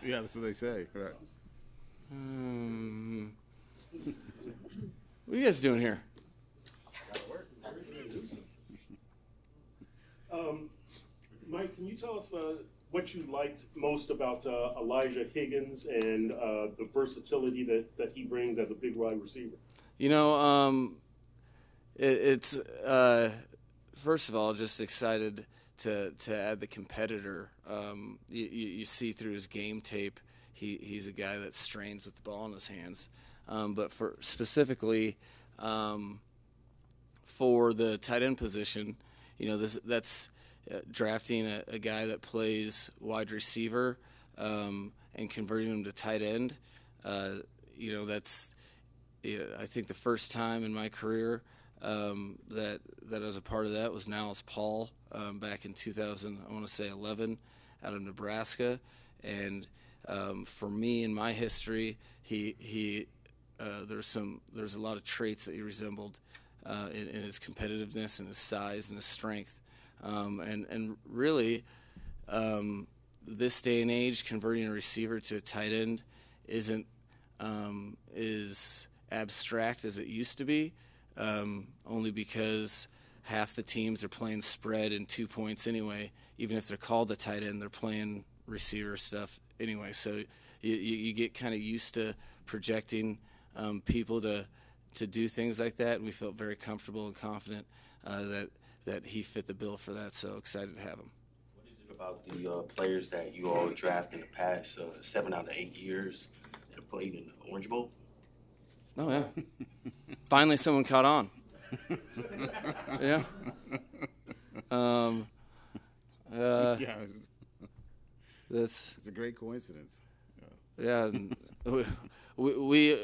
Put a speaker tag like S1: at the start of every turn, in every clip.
S1: Yeah, that's what they say. Right.
S2: What are you guys doing here?
S3: Mike, can you tell us what you liked most about Elijah Higgins and the versatility that he brings as a big wide receiver?
S2: You know, it's first of all, just excited to add the competitor. You see through his game tape, he's a guy that strains with the ball in his hands. But for specifically for the tight end position, you know, that's drafting a guy that plays wide receiver and converting him to tight end. You know, that's I think the first time in my career that I was a part of that was Niles Paul back in 2000, I want to say 11, out of Nebraska. And for me in my history, there's a lot of traits that he resembled in his competitiveness and his size and his strength. And really, this day and age, converting a receiver to a tight end isn't as abstract as it used to be, only because half the teams are playing spread and 2 points anyway. Even if they're called a tight end, they're playing receiver stuff anyway. So you get kind of used to projecting people to do things like that, and we felt very comfortable and confident that he fit the bill for that. So excited to have him.
S4: What is it about the players that you all draft in the past 7 out of 8 years that played in the Orange Bowl?
S2: Oh yeah, finally someone caught on. Yeah.
S1: Yeah,
S2: That's
S1: it's a great coincidence.
S2: yeah. We're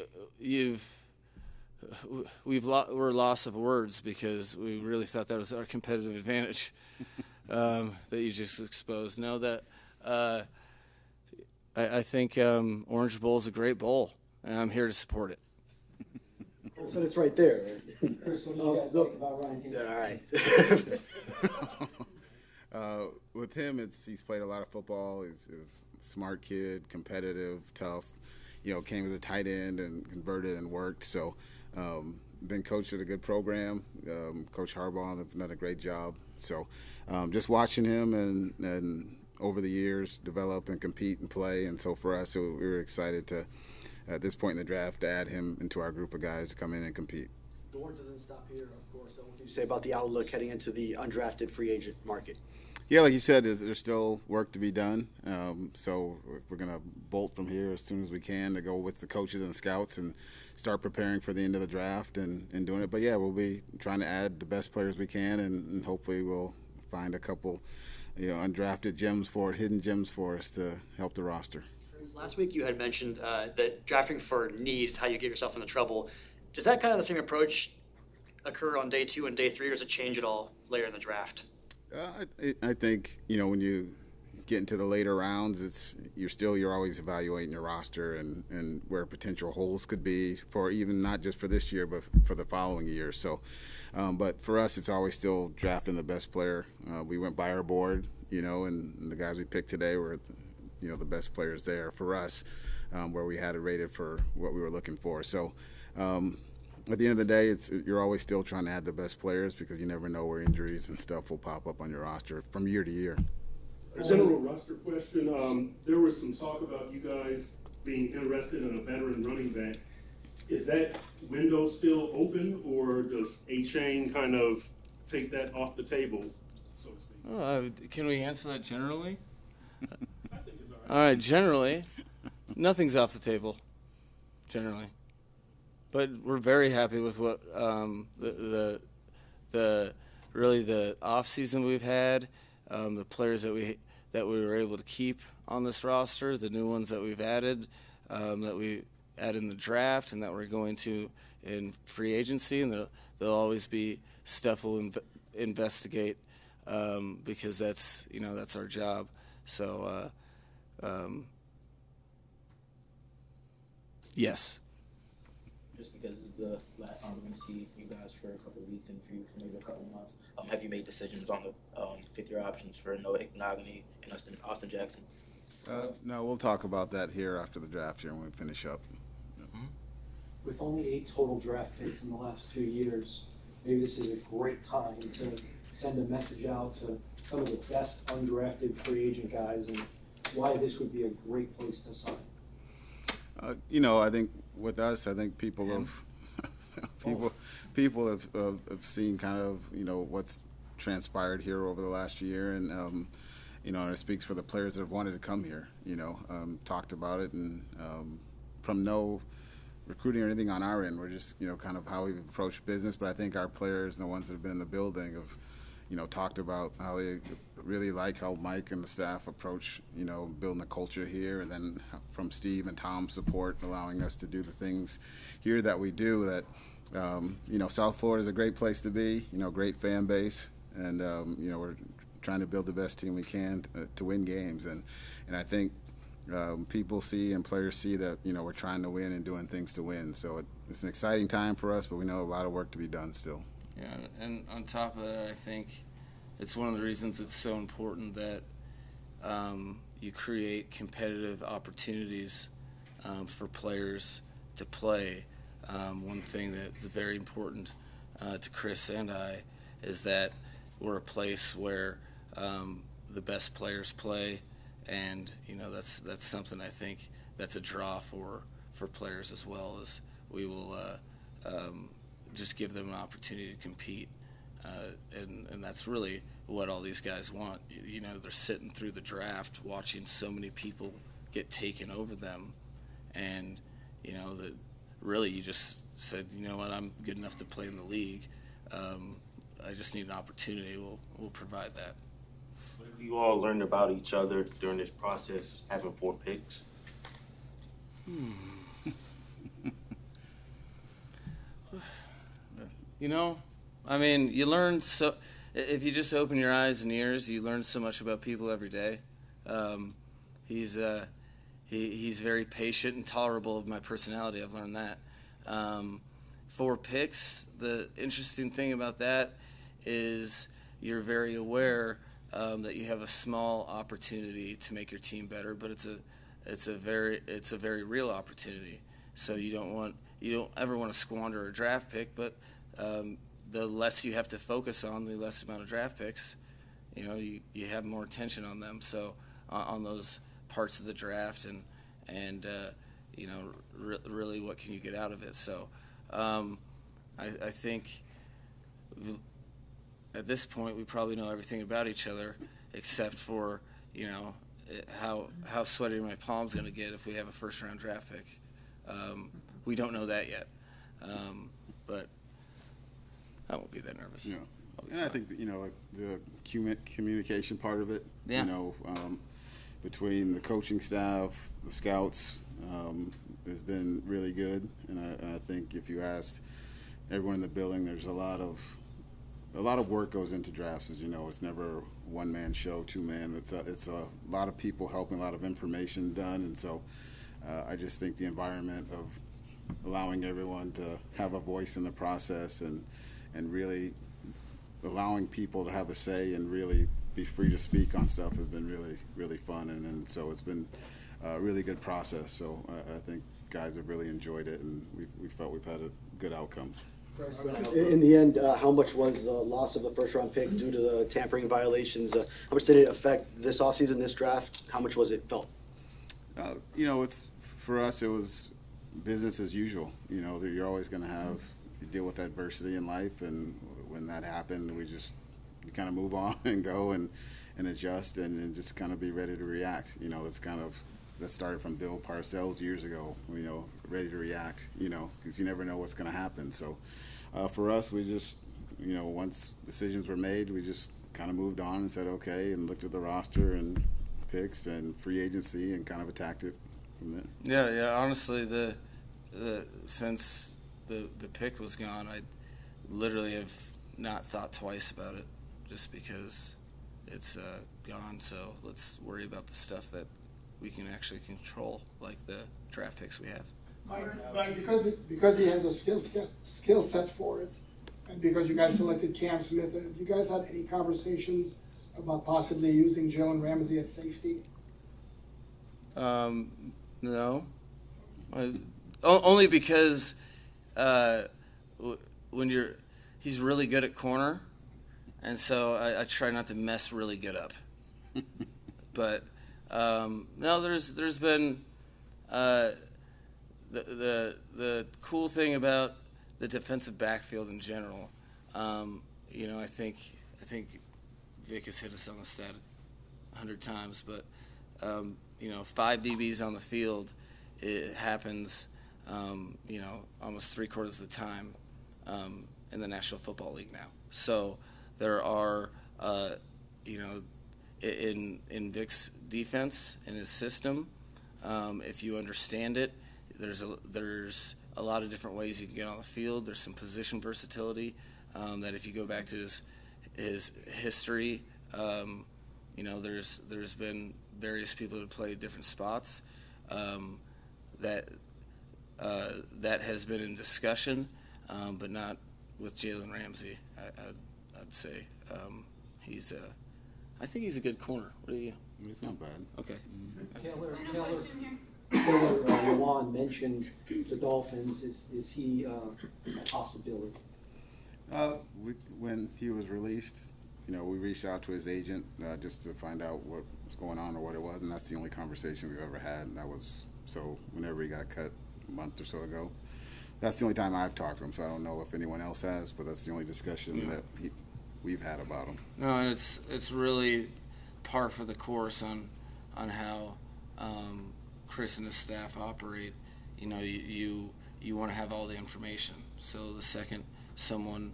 S2: loss of words because we really thought that was our competitive advantage that you just exposed. No, that I think Orange Bowl is a great bowl, and I'm here to support it.
S5: So it's right there.
S6: Chris, what do you guys think about Ryan Higgins?
S5: All right.
S1: With him, he's played a lot of football. He's a smart kid, competitive, tough. You know, came as a tight end and converted and worked. So, been coached at a good program. Coach Harbaugh has done a great job. So, just watching him and over the years develop and compete and play. And so for us, we were excited to, at this point in the draft, to add him into our group of guys to come in and compete.
S5: The work doesn't stop here, of course. So what can you say about the outlook heading into the undrafted free agent market?
S1: Yeah, like you said, there's still work to be done. So we're going to bolt from here as soon as we can to go with the coaches and scouts and start preparing for the end of the draft and doing it. But, yeah, we'll be trying to add the best players we can, and hopefully we'll find a couple, undrafted gems hidden gems for us to help the roster.
S7: Last week you had mentioned that drafting for need is how you get yourself into trouble. Does that kind of the same approach occur on day 2 and day 3, or does it change at all later in the draft?
S1: I think, when you get into the later rounds, you're always evaluating your roster and where potential holes could be for even not just for this year, but for the following year. So, but for us, it's always still drafting the best player. We went by our board, and the guys we picked today were, the best players there for us, where we had it rated for what we were looking for. So, at the end of the day, you're always still trying to add the best players because you never know where injuries and stuff will pop up on your roster from year to year.
S3: A general roster question. There was some talk about you guys being interested in a veteran running back. Is that window still open, or does A-Chain kind of take that off the table, so to speak?
S2: Can we answer that generally?
S3: I think it's all right.
S2: All right, generally, nothing's off the table. Generally. But we're very happy with what the offseason we've had, the players that we were able to keep on this roster, the new ones that we've added, that we added in the draft, and that we're going to in free agency, and there'll always be stuff we'll investigate because that's our job. So yes.
S6: Just because this is the last time we're going to see you guys for a couple of weeks and for maybe a couple of months,
S4: Have you made decisions on the 5th-year options for Noah Ignagoni and Austin Jackson?
S1: No, we'll talk about that here after the draft here when we finish up.
S8: With only 8 total draft picks in the last 2 years, maybe this is a great time to send a message out to some of the best undrafted free agent guys and why this would be a great place to sign.
S1: I think with us, I think people have people have seen kind of what's transpired here over the last year, and and it speaks for the players that have wanted to come here. Talked about it, and from no recruiting or anything on our end, we're just kind of how we've approached business. But I think our players and the ones that have been in the building have talked about how they really like how Mike and the staff approach building the culture here, and then from Steve and Tom's support, allowing us to do the things here that we do. That South Florida is a great place to be. Great fan base, and we're trying to build the best team we can to win games, and I think people see and players see that we're trying to win and doing things to win. So it's an exciting time for us, but we know a lot of work to be done still.
S2: Yeah, and on top of that, I think it's one of the reasons it's so important that you create competitive opportunities for players to play. One thing that's very important to Chris and I is that we're a place where the best players play, and that's something I think that's a draw for players as well. As we will just give them an opportunity to compete, and that's really what all these guys want. They're sitting through the draft watching so many people get taken over them, and that really you just said, what, I'm good enough to play in the league. I just need an opportunity. We'll provide that.
S4: What have you all learned about each other during this process, having 4 picks?
S2: You learn so. If you just open your eyes and ears, you learn so much about people every day. He's very patient and tolerable of my personality. I've learned that. 4 picks. The interesting thing about that is you're very aware that you have a small opportunity to make your team better, but it's a very real opportunity. So you don't ever want to squander a draft pick, but the less you have to focus on, the less amount of draft picks, you have more attention on them. So on those parts of the draft, and really what can you get out of it? So I think at this point we probably know everything about each other, except for how sweaty my palm's going to get if we have a first-round draft pick. We don't know that yet, but I won't be that nervous.
S1: Yeah, and I think that, the communication part of it.
S2: Yeah.
S1: Between the coaching staff, the scouts, has been really good, and I think if you asked everyone in the building, there's a lot of work goes into drafts. As you know, it's never one man show, 2 man. It's a lot of people helping, a lot of information done, and so I just think the environment of allowing everyone to have a voice in the process and really allowing people to have a say and really be free to speak on stuff has been really, really fun, and so it's been a really good process. So I think guys have really enjoyed it, and we felt we've had a good outcome.
S5: In the end, how much was the loss of the first-round pick due to the tampering violations? How much did it affect this offseason, this draft? How much was it felt?
S1: It's for us. It was business as usual. You're always going to deal with adversity in life, and when that happened, you kind of move on and go and adjust and just kind of be ready to react. That started from Bill Parcells years ago. Ready to react. Because you never know what's going to happen. So for us, we just once decisions were made, we just kind of moved on and said okay, and looked at the roster and picks and free agency and kind of attacked it from there.
S2: Yeah. Honestly, since the pick was gone, I literally have not thought twice about it, just because it's gone. So let's worry about the stuff that we can actually control, like the draft picks we have.
S9: Mike, because he has a skill set for it, and because you guys selected Cam Smith, have you guys had any conversations about possibly using Jalen Ramsey at safety?
S2: No. Only because when he's really good at corner, and so I try not to mess really good up. But no, there's been the cool thing about the defensive backfield in general. I think Vic has hit us on the stat 100 times, but 5 DBs on the field, it happens, almost 3/4 of the time in the National Football League now. So there are, in Vic's defense, in his system, if you understand it, there's a lot of different ways you can get on the field. There's some position versatility that if you go back to his history, there's been various people who play different spots that has been in discussion, but not with Jalen Ramsey. I'd say I think he's a good corner. What do you?
S1: It's not bad.
S2: Okay.
S8: Taylor, Juan mentioned the Dolphins. Is he a possibility?
S1: When he was released, we reached out to his agent just to find out what was going on or what it was, and that's the only conversation we've ever had. And that was whenever he got cut a month or so ago. That's the only time I've talked to him, so I don't know if anyone else has, but that's the only discussion that we've had about him.
S2: No, and it's really par for the course on how Chris and his staff operate. You want to have all the information. So the second someone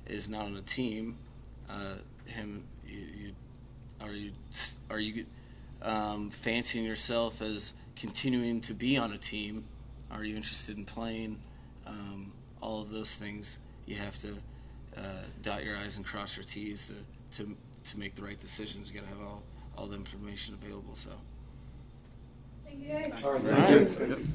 S2: is not on a team, are you fancying yourself as continuing to be on a team? Are you interested in playing? All of those things you have to dot your I's and cross your T's to make the right decisions. You got to have all the information available. So.
S10: Thank you guys.
S8: All right,
S1: All right.
S8: thank you.